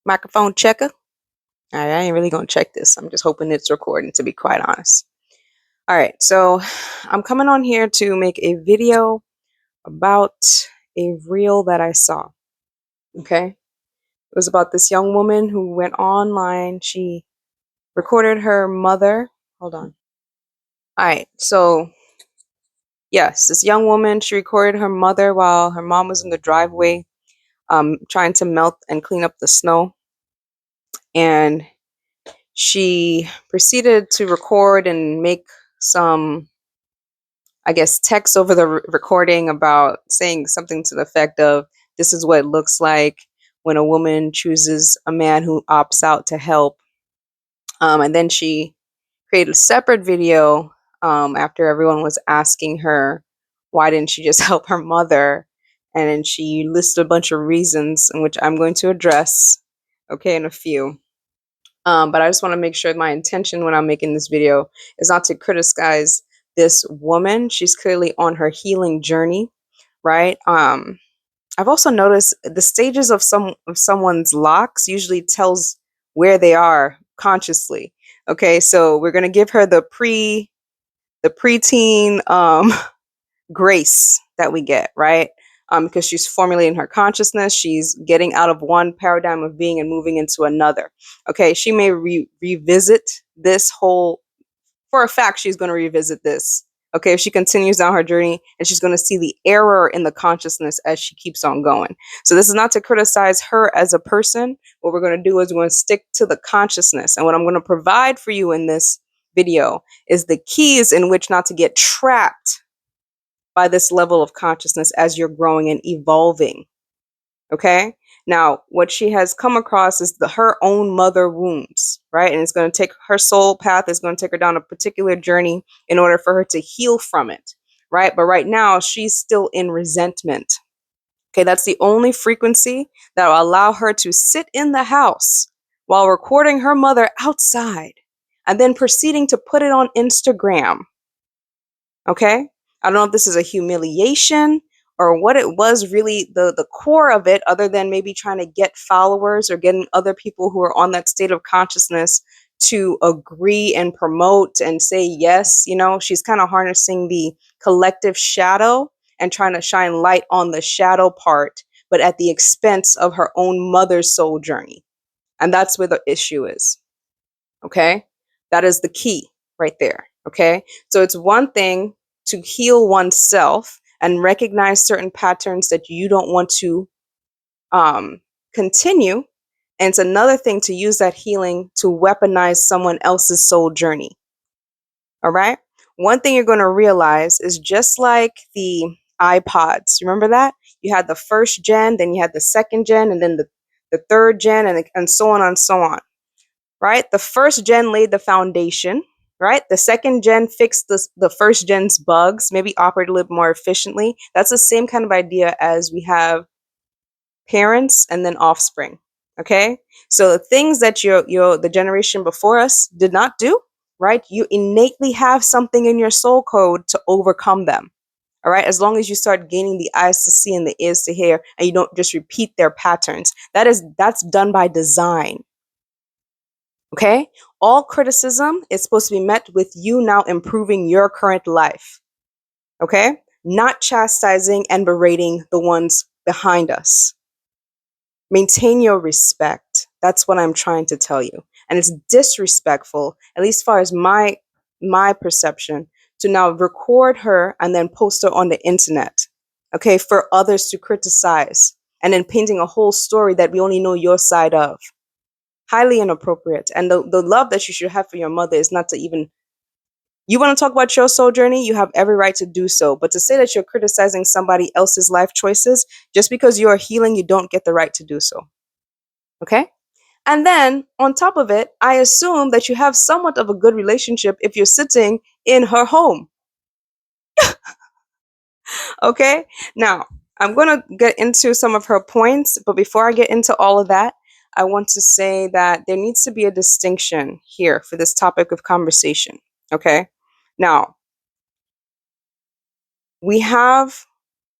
Microphone checker. All right, I ain't really gonna check this. I'm just hoping it's recording, to be quite honest. All right, so I'm coming on here to make a video about a reel that I saw. Okay, it was about this young woman who went online. She recorded her mother. Hold on. All right, so yes, this young woman, she recorded her mother while her mom was in the driveway, trying to melt and clean up the snow, and she proceeded to record and make some, I guess, text over the recording about saying something to the effect of, this is what it looks like when a woman chooses a man who opts out to help. And then she created a separate video after everyone was asking her, why didn't she just help her mother? And then she listed a bunch of reasons, in which I'm going to address, okay, in a few. But I just want to make sure my intention when I'm making this video is not to criticize this woman. She's clearly on her healing journey, right? I've also noticed the stages of someone's locks usually tells where they are consciously. Okay, so we're gonna give her the preteen grace that we get, right? Because she's formulating her consciousness, she's getting out of one paradigm of being and moving into another. Okay, she may revisit this whole, for a fact, she's going to revisit this. Okay, if she continues down her journey, and she's going to see the error in the consciousness as she keeps on going. So this is not to criticize her as a person. What we're going to do is we're going to stick to the consciousness. And what I'm going to provide for you in this video is the keys in which not to get trapped by this level of consciousness as you're growing and evolving. Okay. Now, what she has come across is her own mother wounds, right? And it's going to take her soul path is going to take her down a particular journey in order for her to heal from it, right? But right now, she's still in resentment. Okay. That's the only frequency that will allow her to sit in the house while recording her mother outside and then proceeding to put it on Instagram. Okay. I don't know if this is a humiliation or what it was really the core of it, other than maybe trying to get followers or getting other people who are on that state of consciousness to agree and promote and say yes. You know, she's kind of harnessing the collective shadow and trying to shine light on the shadow part, but at the expense of her own mother's soul journey. And that's where the issue is. Okay. That is the key right there. Okay. So it's one thing to heal oneself and recognize certain patterns that you don't want to continue. And it's another thing to use that healing to weaponize someone else's soul journey. All right. One thing you're going to realize is just like the iPods, remember that? You had the first gen, then you had the second gen, and then the third gen, and so on and so on. Right? The first gen laid the foundation, right? The second gen fixed the first gen's bugs, maybe operate a little more efficiently. That's the same kind of idea as we have parents and then offspring. Okay? So the things that the generation before us did not do, right? You innately have something in your soul code to overcome them. All right, as long as you start gaining the eyes to see and the ears to hear, and you don't just repeat their patterns. That's done by design. Okay? All criticism is supposed to be met with you now improving your current life. Okay? Not chastising and berating the ones behind us. Maintain your respect. That's what I'm trying to tell you. And it's disrespectful, at least as far as my perception, to now record her and then post her on the internet. Okay, for others to criticize and then painting a whole story that we only know your side of. Highly inappropriate. And the love that you should have for your mother is not to even, you want to talk about your soul journey, you have every right to do so. But to say that you're criticizing somebody else's life choices, just because you are healing, you don't get the right to do so. Okay? And then on top of it, I assume that you have somewhat of a good relationship if you're sitting in her home. Okay? Now, I'm going to get into some of her points, but before I get into all of that, I want to say that there needs to be a distinction here for this topic of conversation. Okay? Now, we have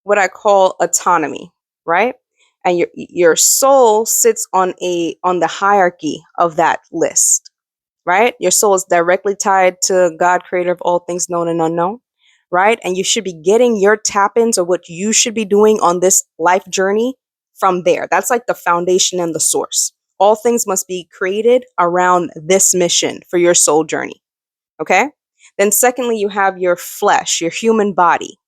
what I call autonomy, right? and your soul sits on the hierarchy of that list, right? Your soul is directly tied to God, creator of all things known and unknown, right? And you should be getting your tap-ins or what you should be doing on this life journey from there. That's like the foundation and the source. All things must be created around this mission for your soul journey. Okay? Then secondly, you have your flesh, your human body.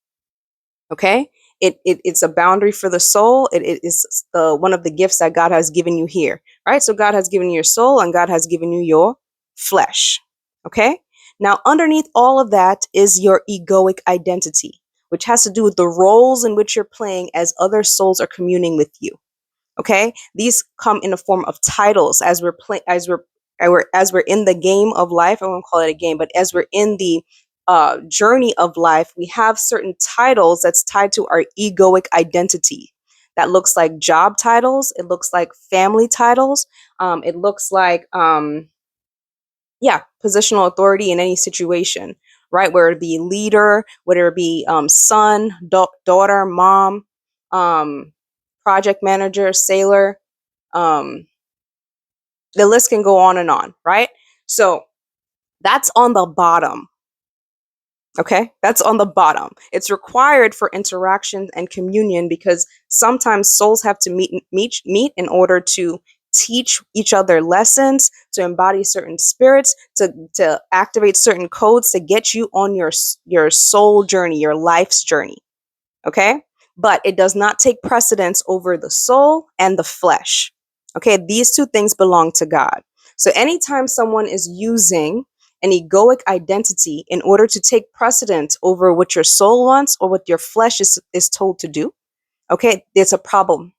Okay? It's a boundary for the soul. It is the one of the gifts that God has given you here. Right? So God has given you your soul and God has given you your flesh. Okay? Now, underneath all of that is your egoic identity, which has to do with the roles in which you're playing as other souls are communing with you. Okay, these come in the form of titles as we're playing, as we're in the game of life. I won't call it a game, but as we're in the journey of life, we have certain titles that's tied to our egoic identity. That looks like job titles. It looks like family titles. It looks like positional authority in any situation, right? Whether it be leader, whether it be son, daughter, mom, project manager, sailor, um, the list can go on, right? So that's on the bottom. Okay, that's on the bottom. It's required for interaction and communion because sometimes souls have to meet in order to teach each other lessons, to embody certain spirits, to activate certain codes to get you on your soul journey, your life's journey. Okay, but it does not take precedence over the soul and the flesh. Okay, these two things belong to God. So anytime someone is using an egoic identity in order to take precedence over what your soul wants or what your flesh is told to do, okay, there's a problem.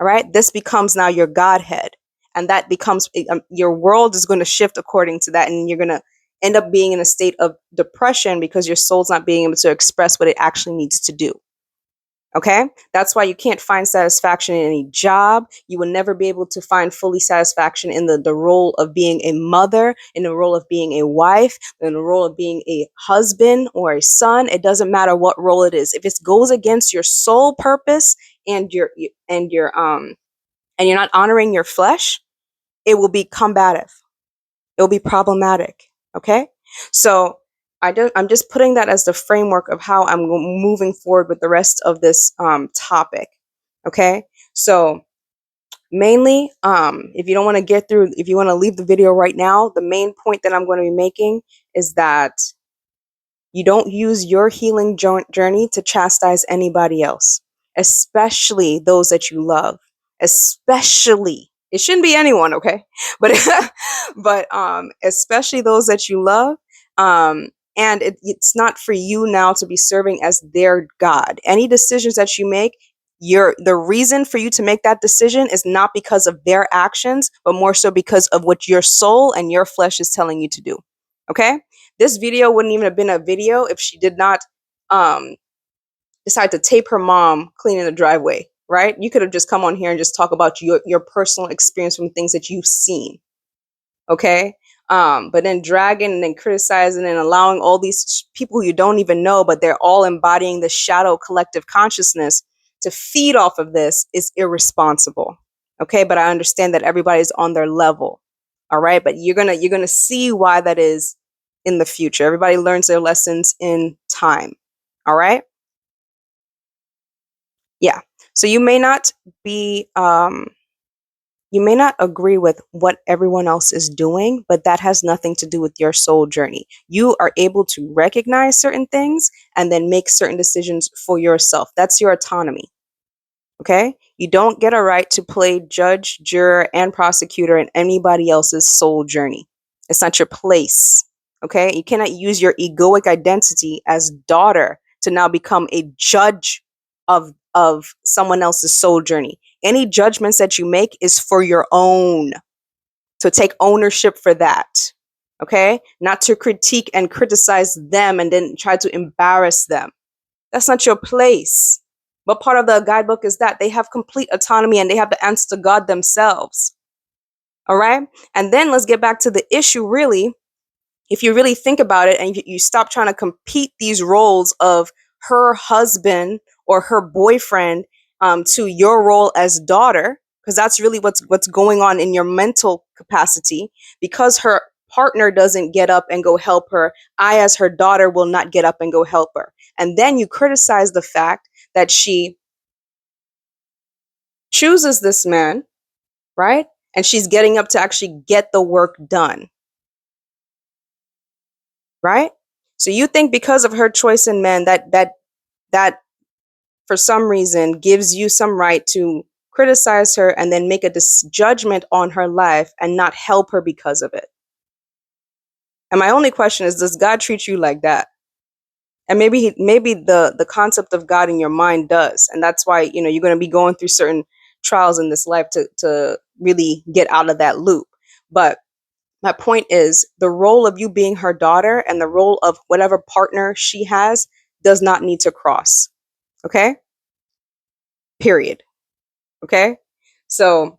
All right, this becomes now your Godhead, and that becomes your world is going to shift according to that, and you're going to end up being in a state of depression because your soul's not being able to express what it actually needs to do. Okay, that's why you can't find satisfaction in any job. You will never be able to find fully satisfaction in the role of being a mother, in the role of being a wife, in the role of being a husband or a son. It doesn't matter what role it is. If it goes against your soul purpose and you're not honoring your flesh, it will be combative. It will be problematic. Okay, so I'm just putting that as the framework of how I'm moving forward with the rest of this topic. Okay, so mainly, if you don't want to get through, if you want to leave the video right now, the main point that I'm going to be making is that you don't use your healing journey to chastise anybody else, especially those that you love. Especially, it shouldn't be anyone, okay? But especially those that you love. And it's not for you now to be serving as their God. Any decisions that you make, the reason for you to make that decision is not because of their actions, but more so because of what your soul and your flesh is telling you to do. Okay? This video wouldn't even have been a video if she did not decide to tape her mom cleaning the driveway, right? You could have just come on here and just talk about your personal experience from things that you've seen. Okay? But then dragging and then criticizing and allowing all these people you don't even know, but they're all embodying the shadow collective consciousness to feed off of this is irresponsible. Okay? But I understand that everybody's on their level. All right? But you're gonna see why that is in the future. Everybody learns their lessons in time. All right? Yeah. So you may not be you may not agree with what everyone else is doing, but that has nothing to do with your soul journey. You are able to recognize certain things and then make certain decisions for yourself. That's your autonomy. Okay? You don't get a right to play judge, juror, and prosecutor in anybody else's soul journey. It's not your place. Okay? You cannot use your egoic identity as daughter to now become a judge of someone else's soul journey. Any judgments that you make is for your own. So take ownership for that. Okay? Not to critique and criticize them and then try to embarrass them. That's not your place. What part of the guidebook is that? They have complete autonomy and they have to answer to God themselves. All right? And then let's get back to the issue really. If you really think about it and you stop trying to compete these roles of her husband or her boyfriend to your role as daughter, because that's really what's going on in your mental capacity. Because her partner doesn't get up and go help her, I, as her daughter, will not get up and go help her. And then you criticize the fact that she chooses this man, right? And she's getting up to actually get the work done, right? So you think because of her choice in men that for some reason gives you some right to criticize her and then make a judgment on her life and not help her because of it. And my only question is, does God treat you like that? And maybe the concept of God in your mind does. And that's why, you're going to be going through certain trials in this life to really get out of that loop. But my point is, the role of you being her daughter and the role of whatever partner she has does not need to cross. Okay? Period. Okay? So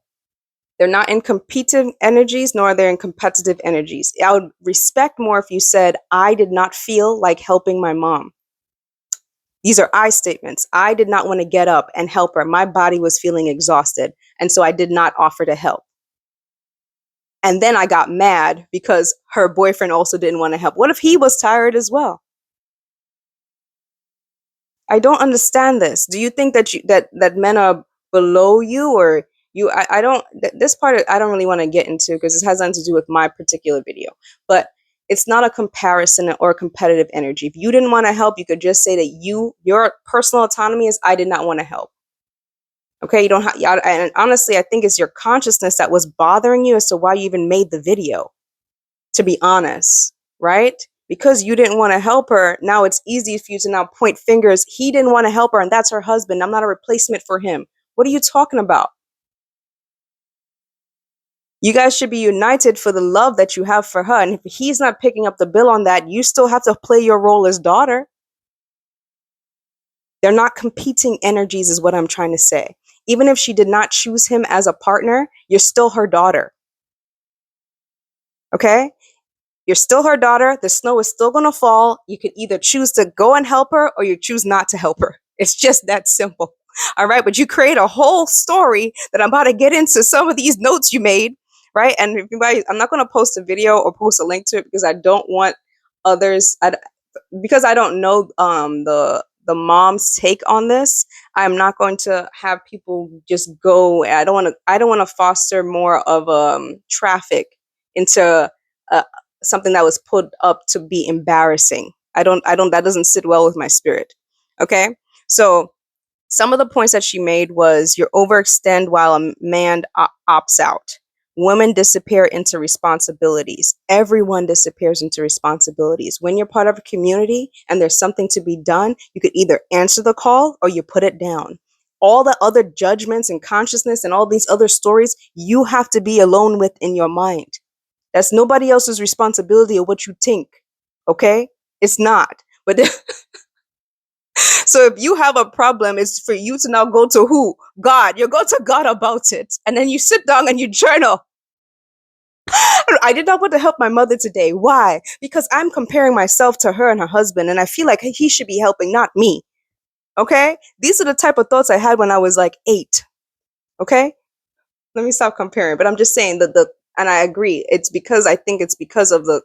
they're not in competitive energies, nor are they in competitive energies. I would respect more if you said, I did not feel like helping my mom. These are I statements. I did not want to get up and help her. My body was feeling exhausted. And so I did not offer to help. And then I got mad because her boyfriend also didn't want to help. What if he was tired as well? I don't understand this. Do you think that that men are below you, or you? I don't. This part I don't really want to get into because this has nothing to do with my particular video. But it's not a comparison or a competitive energy. If you didn't want to help, you could just say that your personal autonomy is, I did not want to help. Okay, you don't have. And honestly, I think it's your consciousness that was bothering you as to why you even made the video. To be honest, right? Because you didn't want to help her, now it's easy for you to now point fingers. He didn't want to help her, and that's her husband. I'm not a replacement for him. What are you talking about? You guys should be united for the love that you have for her. And if he's not picking up the bill on that, you still have to play your role as daughter. They're not competing energies, is what I'm trying to say. Even if she did not choose him as a partner, you're still her daughter. Okay? You're still her daughter. The snow is still going to fall. You could either choose to go and help her or you choose not to help her. It's just that simple. All right. But you create a whole story that I'm about to get into some of these notes you made. Right. And if anybody, I'm not going to post a video or post a link to it because I don't want others, because I don't know the mom's take on this. I'm not going to have people just go. I don't want to foster more of traffic into something that was put up to be embarrassing. That doesn't sit well with my spirit. Okay. So some of the points that she made was, you overextend while a man opts out. Women disappear into responsibilities. Everyone disappears into responsibilities. When you're part of a community and there's something to be done, you could either answer the call or you put it down. All the other judgments and consciousness and all these other stories, you have to be alone with in your mind. That's nobody else's responsibility of what you think. Okay? It's not. But so if you have a problem, it's for you to now go to who? God. You go to God about it. And then you sit down and you journal. I did not want to help my mother today. Why? Because I'm comparing myself to her and her husband, and I feel like he should be helping, not me. Okay? These are the type of thoughts I had when I was like 8. Okay? Let me stop comparing. But I'm just saying that and I agree. I think it's because of the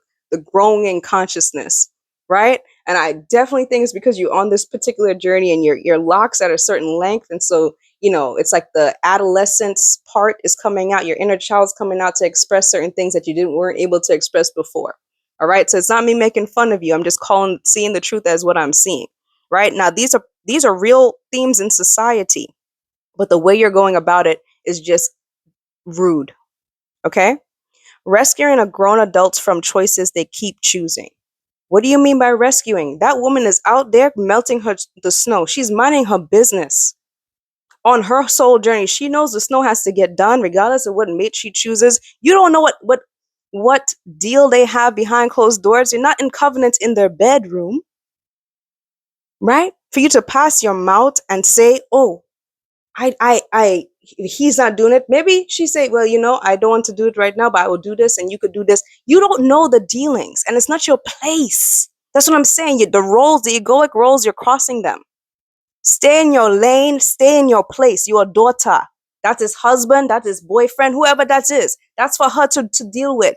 growing in consciousness, right? And I definitely think it's because you're on this particular journey and your locks at a certain length. And so, it's like the adolescence part is coming out, your inner child's coming out to express certain things that you weren't able to express before. All right. So it's not me making fun of you. I'm just seeing the truth as what I'm seeing. Right now, these are real themes in society, but the way you're going about it is just rude. Okay. Rescuing a grown adults from choices they keep choosing. What do you mean by rescuing? That woman is out there melting the snow. She's minding her business on her soul journey. She knows the snow has to get done regardless of what mate she chooses. You don't know what deal they have behind closed doors. You're not in covenant in their bedroom, right? For you to pass your mouth and say, "Oh, he's not doing it." Maybe she say, "Well, I don't want to do it right now, but I will do this and you could do this." You don't know the dealings and it's not your place. That's what I'm saying. The egoic roles, you're crossing them. Stay in your lane, stay in your place. Your daughter, that is husband, that is boyfriend, whoever that is, that's for her to deal with.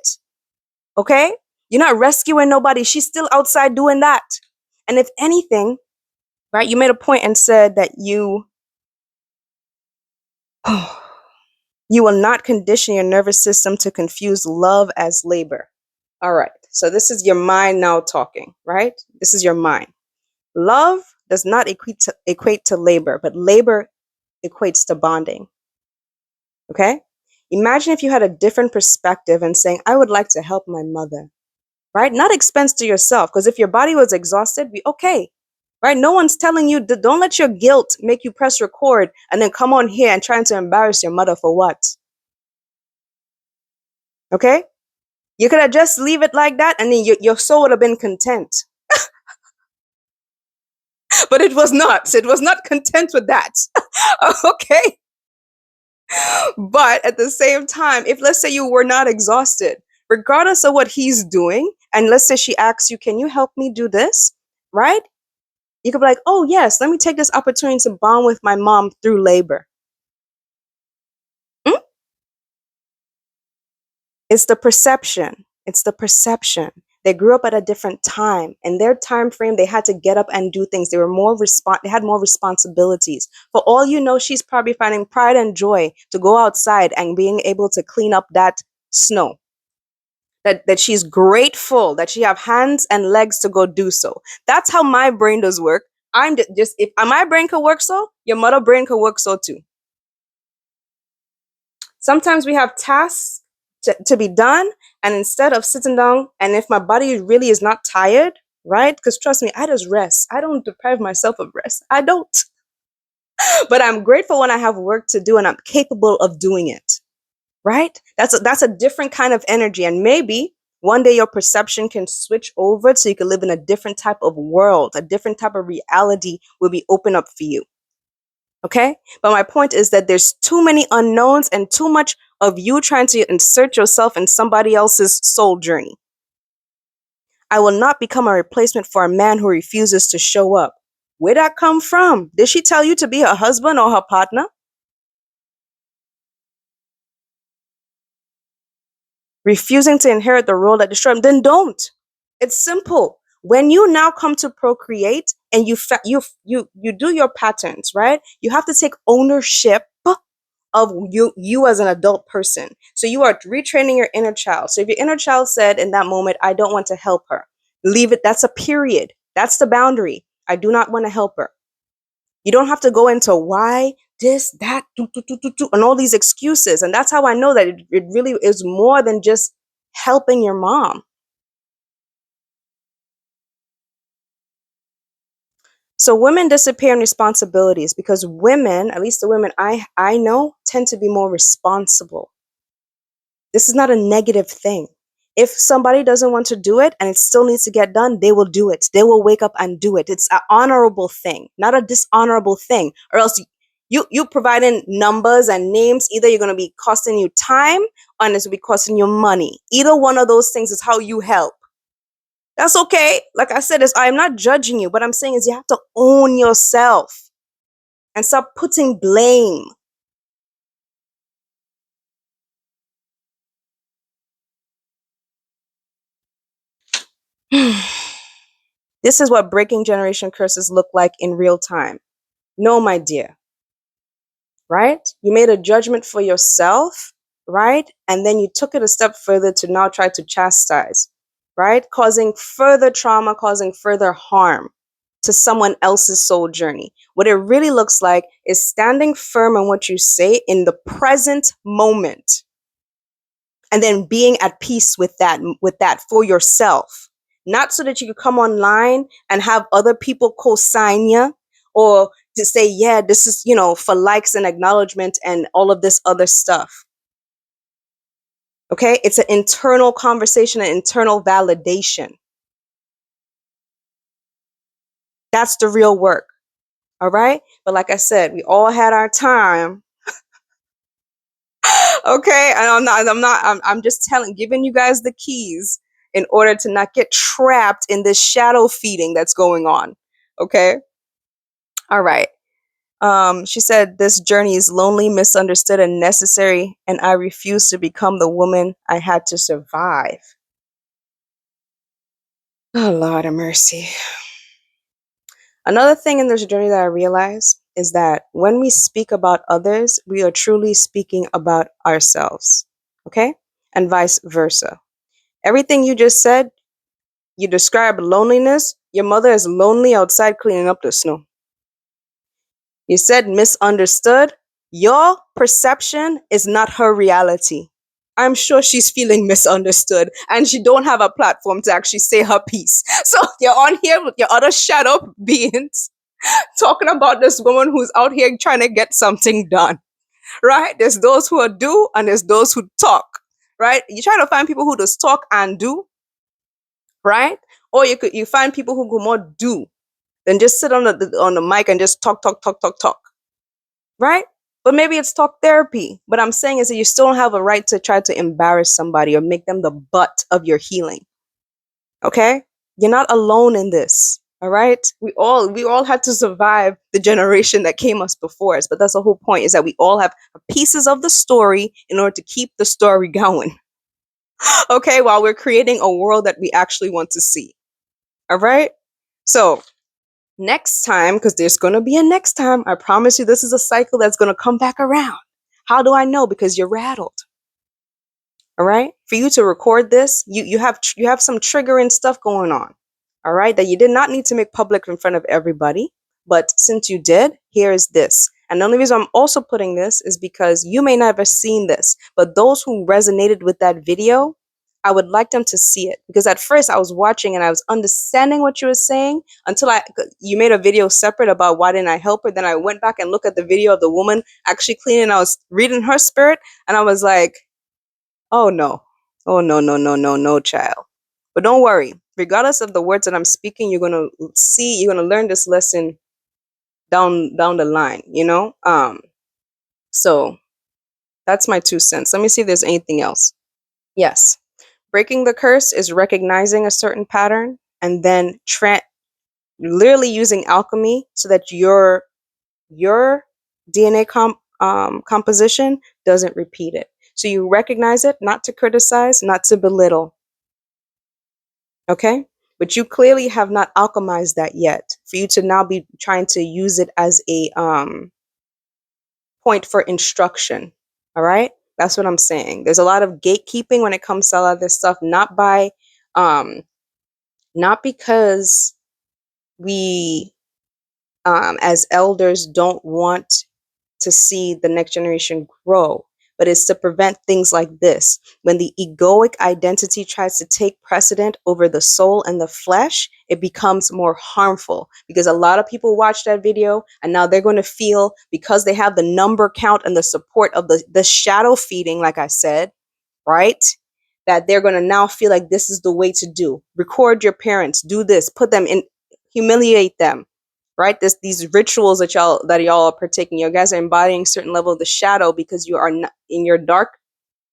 Okay? You're not rescuing nobody. She's still outside doing that. And if anything, right, you made a point and said that you will not condition your nervous system to confuse love as labor. All right. So this is your mind now talking, right? This is your mind. Love does not equate to labor, but labor equates to bonding. Okay? Imagine if you had a different perspective and saying, I would like to help my mother, right? Not expense to yourself, because if your body was exhausted, okay, right? No one's telling you, don't let your guilt make you press record and then come on here and trying to embarrass your mother for what? Okay? You could have just leave it like that and then your soul would have been content. But it was not. It was not content with that. Okay? But at the same time, if let's say you were not exhausted, regardless of what he's doing, and let's say she asks you, can you help me do this? Right? You could be like, oh, yes, let me take this opportunity to bond with my mom through labor. Mm? It's the perception. It's the perception. They grew up at a different time. In their time frame, they had to get up and do things. They had more responsibilities. For all you know, she's probably finding pride and joy to go outside and being able to clean up that snow. That she's grateful that she have hands and legs to go do so. That's how my brain does work. I'm just, if my brain could work so, your mother brain could work so too. Sometimes we have tasks to be done, and instead of sitting down, and if my body really is not tired, right? Because trust me, I just rest. I don't deprive myself of rest. I don't. But I'm grateful when I have work to do and I'm capable of doing it. Right? That's a different kind of energy. And maybe one day your perception can switch over so you can live in a different type of world, a different type of reality will be open up for you. Okay? But my point is that there's too many unknowns and too much of you trying to insert yourself in somebody else's soul journey. I will not become a replacement for a man who refuses to show up. Where'd that come from? Did she tell you to be her husband or her partner? Refusing to inherit the role that destroyed him, then don't. It's simple. When you now come to procreate and you do your patterns, right? You have to take ownership of you as an adult person. So you are retraining your inner child. So if your inner child said in that moment, I don't want to help her, leave it. That's a period. That's the boundary. I do not want to help her. You don't have to go into why this, that, and all these excuses. And that's how I know that it really is more than just helping your mom. So women disappear in responsibilities because women, at least the women I know, tend to be more responsible. This is not a negative thing. If somebody doesn't want to do it and it still needs to get done, they will do it. They will wake up and do it. It's an honorable thing, not a dishonorable thing. Or else you providing numbers and names, either you're going to be costing you time or it's going to be costing you money. Either one of those things is how you help. That's okay. Like I said, I'm not judging you. What I'm saying is you have to own yourself and stop putting blame. This is what breaking generation curses look like in real time. No, my dear, right? You made a judgment for yourself, right? And then you took it a step further to now try to chastise, right? Causing further trauma, causing further harm to someone else's soul journey. What it really looks like is standing firm on what you say in the present moment and then being at peace with that for yourself. Not so that you could come online and have other people co-sign you or to say, yeah, this is, for likes and acknowledgement and all of this other stuff. Okay? It's an internal conversation, an internal validation. That's the real work. All right? But like I said, we all had our time. Okay? And I'm just giving you guys the keys in order to not get trapped in this shadow feeding that's going on. Okay? All right. She said, "This journey is lonely, misunderstood, and necessary, and I refuse to become the woman I had to survive." Oh, Lord of mercy. Another thing in this journey that I realize is that when we speak about others, we are truly speaking about ourselves. Okay? And vice versa. Everything you just said, you described loneliness. Your mother is lonely outside cleaning up the snow. You said misunderstood. Your perception is not her reality. I'm sure she's feeling misunderstood and she don't have a platform to actually say her piece. So you're on here with your other shadow beings talking about this woman who's out here trying to get something done, right? There's those who are do and there's those who talk, right? You try to find people who just talk and do, right? Or you find people who go more do than just sit on the mic and just talk, talk, talk, talk, talk, right? But maybe it's talk therapy. What I'm saying is that you still don't have a right to try to embarrass somebody or make them the butt of your healing. Okay? You're not alone in this. All right? We all had to survive the generation that came us before us. But that's the whole point, is that we all have pieces of the story in order to keep the story going. Okay, while we're creating a world that we actually want to see. All right? So next time, because there's going to be a next time, I promise you this is a cycle that's going to come back around. How do I know? Because you're rattled. All right, for you to record this, you have some triggering stuff going on, all right, that you did not need to make public in front of everybody. But since you did, here is this. And the only reason I'm also putting this is because you may not have seen this, but those who resonated with that video, I would like them to see it. Because at first I was watching and I was understanding what you were saying until you made a video separate about why didn't I help her. Then I went back and looked at the video of the woman actually cleaning. I was reading her spirit and I was like, oh no. Oh no, no, no, no, no, child. But don't worry. Regardless of the words that I'm speaking, you're gonna learn this lesson down the line, you know? So that's my 2 cents. Let me see if there's anything else. Yes. Breaking the curse is recognizing a certain pattern and then literally using alchemy so that your DNA composition doesn't repeat it. So you recognize it, not to criticize, not to belittle. Okay? But you clearly have not alchemized that yet for you to now be trying to use it as a point for instruction. All right? That's what I'm saying. There's a lot of gatekeeping when it comes to a lot of this stuff, um, not because we as elders don't want to see the next generation grow, but it's to prevent things like this. When the egoic identity tries to take precedent over the soul and the flesh, it becomes more harmful because a lot of people watch that video and now they're going to feel, because they have the number count and the support of the shadow feeding, like I said, right? That they're going to now feel like this is the way to do. Record your parents, do this, put them in, humiliate them, right? These rituals that y'all are partaking. You guys are embodying certain level of the shadow because you are not in your dark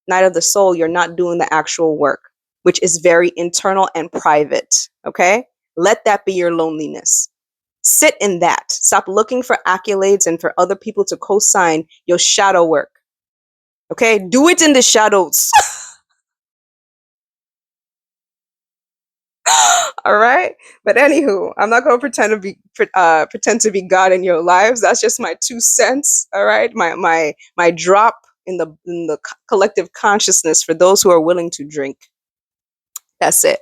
night of the soul. You're not doing the actual work, which is very internal and private. Okay, let that be your loneliness. Sit in that. Stop looking for accolades and for other people to co-sign your shadow work. Okay, do it in the shadows. All right. But anywho, I'm not going to pretend to be God in your lives. That's just my 2 cents. All right. My drop in the collective consciousness for those who are willing to drink. That's it.